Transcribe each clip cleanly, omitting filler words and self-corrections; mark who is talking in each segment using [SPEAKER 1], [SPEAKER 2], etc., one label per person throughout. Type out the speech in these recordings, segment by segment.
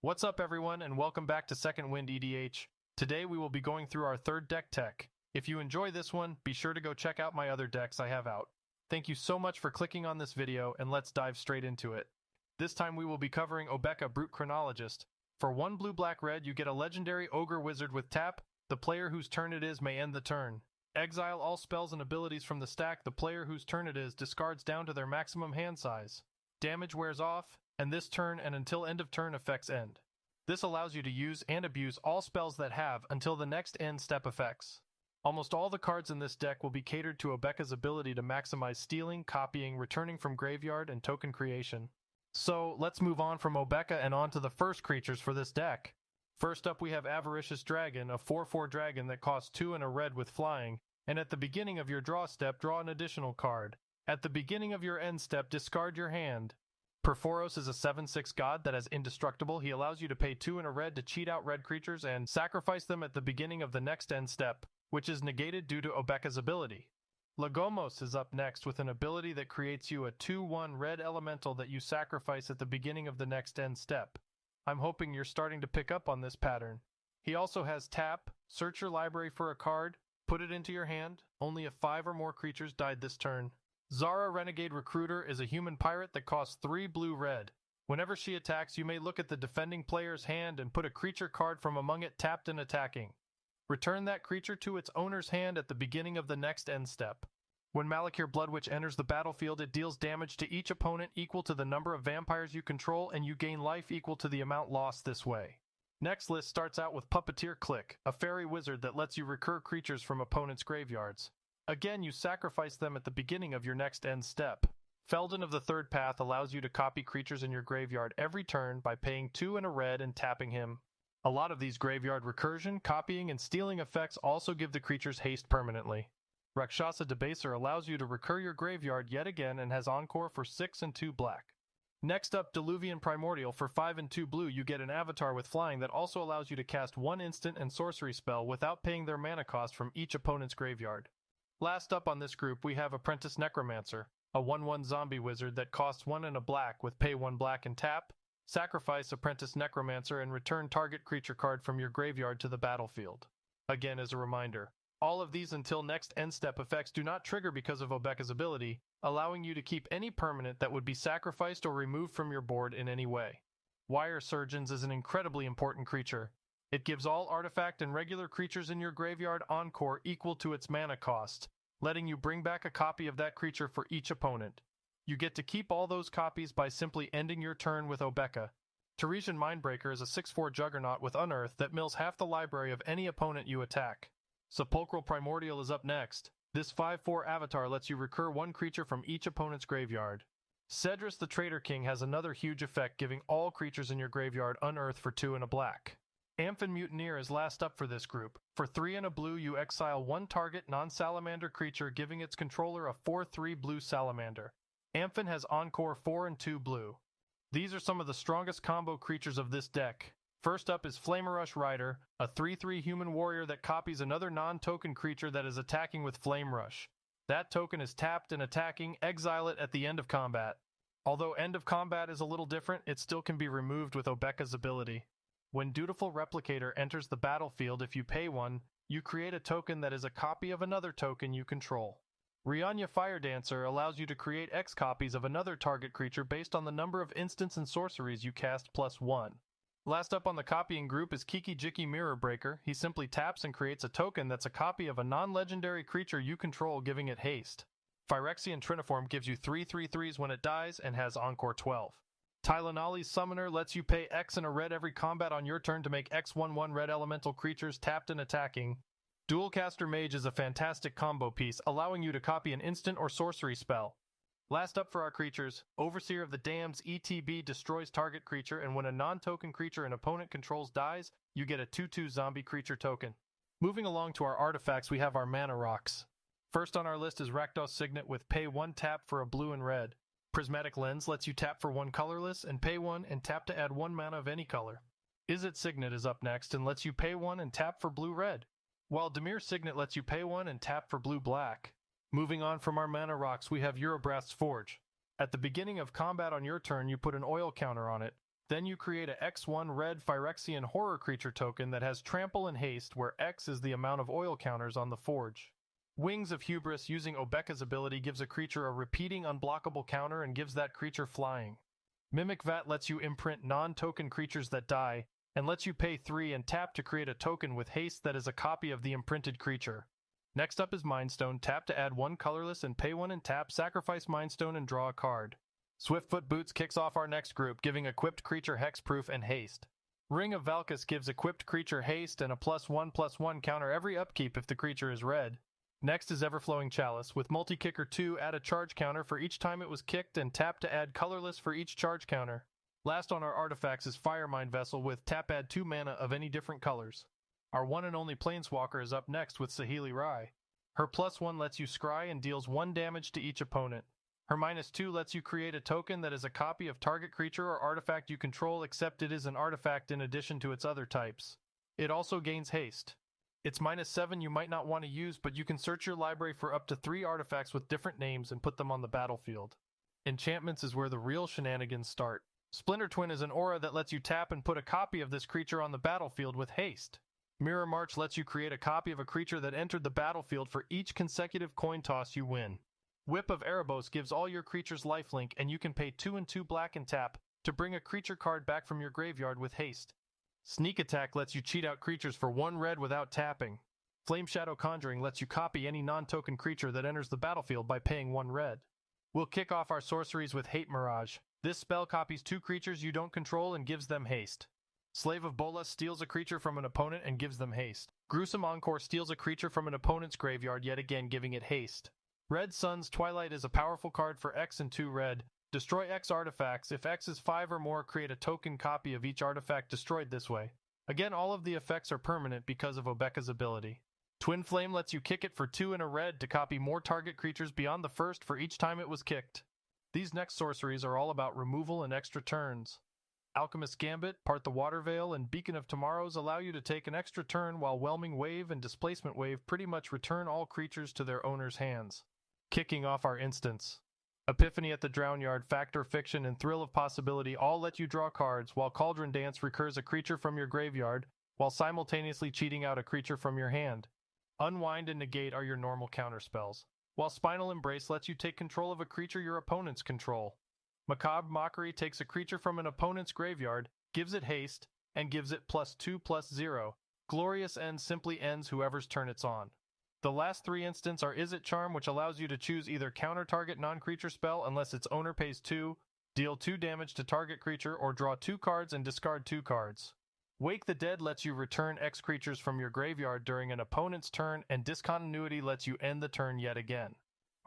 [SPEAKER 1] What's up everyone and welcome back to Second Wind EDH. Today we will be going through our third deck tech. If you enjoy this one, be sure to go check out my other decks I have out. Thank you so much for clicking on this video and let's dive straight into it. This time we will be covering Obeka Brute Chronologist. For 1 blue-black-red you get a legendary ogre wizard with tap. The player whose turn it is may end the turn. Exile all spells and abilities from the stack. The player whose turn it is discards down to their maximum hand size. Damage wears off, and this turn and until end of turn effects end. This allows you to use and abuse all spells that have until the next end step effects. Almost all the cards in this deck will be catered to Obeka's ability to maximize stealing, copying, returning from graveyard, and token creation. So let's move on from Obeka and on to the first creatures for this deck. First up we have Avaricious Dragon, a 4/4 dragon that costs 2 and a red with flying, and at the beginning of your draw step draw an additional card. At the beginning of your end step discard your hand. Perforos is a 7/6 god that is indestructible. He allows you to pay 2 and a red to cheat out red creatures and sacrifice them at the beginning of the next end step, which is negated due to Obeka's ability. Lagomos is up next with an ability that creates you a 2/1 red elemental that you sacrifice at the beginning of the next end step. I'm hoping you're starting to pick up on this pattern. He also has tap, search your library for a card, put it into your hand, only if 5 or more creatures died this turn. Zara Renegade Recruiter is a human pirate that costs 3 blue-red. Whenever she attacks, you may look at the defending player's hand and put a creature card from among it tapped and attacking. Return that creature to its owner's hand at the beginning of the next end step. When Malakir Bloodwitch enters the battlefield, it deals damage to each opponent equal to the number of vampires you control, and you gain life equal to the amount lost this way. Next list starts out with Puppeteer Click, a fairy wizard that lets you recur creatures from opponents' graveyards. Again, you sacrifice them at the beginning of your next end step. Felden of the Third Path allows you to copy creatures in your graveyard every turn by paying 2 and a red and tapping him. A lot of these graveyard recursion, copying, and stealing effects also give the creatures haste permanently. Rakshasa Debaser allows you to recur your graveyard yet again and has Encore for 6 and 2 black. Next up, Diluvian Primordial. For 5 and 2 blue, you get an avatar with flying that also allows you to cast 1 instant and sorcery spell without paying their mana cost from each opponent's graveyard. Last up on this group, we have Apprentice Necromancer, a 1/1 zombie wizard that costs 1 and a black with pay 1 black and tap. Sacrifice Apprentice Necromancer and return target creature card from your graveyard to the battlefield. Again, as a reminder, all of these until next end step effects do not trigger because of Obeka's ability, allowing you to keep any permanent that would be sacrificed or removed from your board in any way. Wire Surgeons is an incredibly important creature. It gives all artifact and regular creatures in your graveyard Encore equal to its mana cost, letting you bring back a copy of that creature for each opponent. You get to keep all those copies by simply ending your turn with Obeka. Teresian Mindbreaker is a 6/4 juggernaut with Unearth that mills half the library of any opponent you attack. Sepulchral Primordial is up next. This 5/4 avatar lets you recur 1 creature from each opponent's graveyard. Cedrus the Traitor King has another huge effect, giving all creatures in your graveyard Unearth for 2 and a black. Amphin Mutineer is last up for this group. For 3 and a blue, you exile 1 target non-salamander creature, giving its controller a 4/3 blue salamander. Amphin has Encore 4 and 2 blue. These are some of the strongest combo creatures of this deck. First up is Flamerush Rider, a 3/3 human warrior that copies another non-token creature that is attacking with Flame Rush. That token is tapped and attacking, exile it at the end of combat. Although end of combat is a little different, it still can be removed with Obeka's ability. When Dutiful Replicator enters the battlefield, if you pay 1, you create a token that is a copy of another token you control. Rianya Fire Dancer allows you to create X copies of another target creature based on the number of instants and sorceries you cast plus 1. Last up on the copying group is Kiki Jiki Mirror Breaker. He simply taps and creates a token that's a copy of a non-legendary creature you control, giving it haste. Phyrexian Triniform gives you 3/3/3s when it dies and has Encore 12. Tylenali's Summoner lets you pay X and a red every combat on your turn to make X 1/1 red elemental creatures tapped and attacking. Dualcaster Mage is a fantastic combo piece, allowing you to copy an instant or sorcery spell. Last up for our creatures, Overseer of the Dam's ETB destroys target creature, and when a non-token creature an opponent controls dies, you get a 2/2 zombie creature token. Moving along to our artifacts, we have our mana rocks. First on our list is Rakdos Signet with pay 1 tap for a blue and red. Prismatic Lens lets you tap for 1 colorless and pay 1 and tap to add 1 mana of any color. Izzet Signet is up next and lets you pay 1 and tap for blue-red, while Dimir Signet lets you pay 1 and tap for blue-black. Moving on from our mana rocks, we have Eurobrath's Forge. At the beginning of combat on your turn, you put an oil counter on it. Then you create a X1 red Phyrexian horror creature token that has trample and haste, where X is the amount of oil counters on the forge. Wings of Hubris, using Obeka's ability, gives a creature a repeating unblockable counter and gives that creature flying. Mimic Vat lets you imprint non-token creatures that die, and lets you pay 3 and tap to create a token with haste that is a copy of the imprinted creature. Next up is Mind Stone. Tap to add 1 colorless and pay 1 and tap, sacrifice Mind Stone and draw a card. Swiftfoot Boots kicks off our next group, giving equipped creature hexproof and haste. Ring of Valkus gives equipped creature haste and a +1/+1 counter every upkeep if the creature is red. Next is Everflowing Chalice. With Multi-Kicker 2, add a charge counter for each time it was kicked and tap to add colorless for each charge counter. Last on our artifacts is Firemind Vessel with tap, add 2 mana of any different colors. Our one and only Planeswalker is up next with Saheeli Rai. Her +1 lets you scry and deals 1 damage to each opponent. Her -2 lets you create a token that is a copy of target creature or artifact you control, except it is an artifact in addition to its other types. It also gains haste. Its -7 you might not want to use, but you can search your library for up to 3 artifacts with different names and put them on the battlefield. Enchantments is where the real shenanigans start. Splinter Twin is an aura that lets you tap and put a copy of this creature on the battlefield with haste. Mirror March lets you create a copy of a creature that entered the battlefield for each consecutive coin toss you win. Whip of Erebos gives all your creatures lifelink, and you can pay 2 and 2 black and tap to bring a creature card back from your graveyard with haste. Sneak Attack lets you cheat out creatures for 1 red without tapping. Flame Shadow Conjuring lets you copy any non-token creature that enters the battlefield by paying 1 red. We'll kick off our sorceries with Hate Mirage. This spell copies 2 creatures you don't control and gives them haste. Slave of Bolas steals a creature from an opponent and gives them haste. Gruesome Encore steals a creature from an opponent's graveyard, yet again giving it haste. Red Sun's Twilight is a powerful card for X and 2 red. Destroy X artifacts. If X is 5 or more, create a token copy of each artifact destroyed this way. Again, all of the effects are permanent because of Obeka's ability. Twin Flame lets you kick it for 2 and a red to copy more target creatures beyond the first for each time it was kicked. These next sorceries are all about removal and extra turns. Alchemist Gambit, Part the Water Veil, and Beacon of Tomorrows allow you to take an extra turn, while Whelming Wave and Displacement Wave pretty much return all creatures to their owner's hands. Kicking off our instance. Epiphany at the Drownyard, Fact or Fiction, and Thrill of Possibility all let you draw cards, while Cauldron Dance recurs a creature from your graveyard, while simultaneously cheating out a creature from your hand. Unwind and Negate are your normal counterspells, while Spinal Embrace lets you take control of a creature your opponents control. Macabre Mockery takes a creature from an opponent's graveyard, gives it haste, and gives it +2/+0. Glorious End simply ends whoever's turn it's on. The last 3 instants are Is It Charm, which allows you to choose either counter target non-creature spell unless its owner pays 2, deal 2 damage to target creature, or draw 2 cards and discard 2 cards. Wake the Dead lets you return X creatures from your graveyard during an opponent's turn, and Discontinuity lets you end the turn yet again.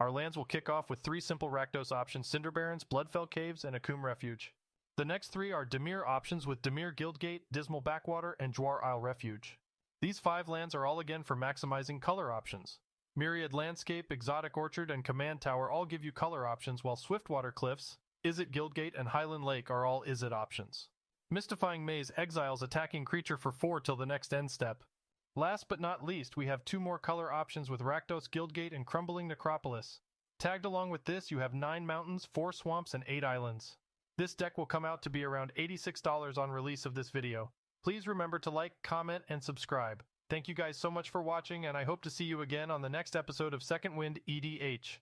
[SPEAKER 1] Our lands will kick off with 3 simple Rakdos options: Cinder Barrens, Bloodfell Caves, and Akum Refuge. The next 3 are Dimir options with Dimir Guildgate, Dismal Backwater, and Dwar Isle Refuge. These 5 lands are all again for maximizing color options. Myriad Landscape, Exotic Orchard, and Command Tower all give you color options, while Swiftwater Cliffs, Izzet Guildgate, and Highland Lake are all Izzet options. Mystifying Maze exiles attacking creature for 4 till the next end step. Last but not least, we have 2 more color options with Rakdos Guildgate and Crumbling Necropolis. Tagged along with this, you have 9 mountains, 4 swamps, and 8 islands. This deck will come out to be around $86 on release of this video. Please remember to like, comment, and subscribe. Thank you guys so much for watching, and I hope to see you again on the next episode of Second Wind EDH.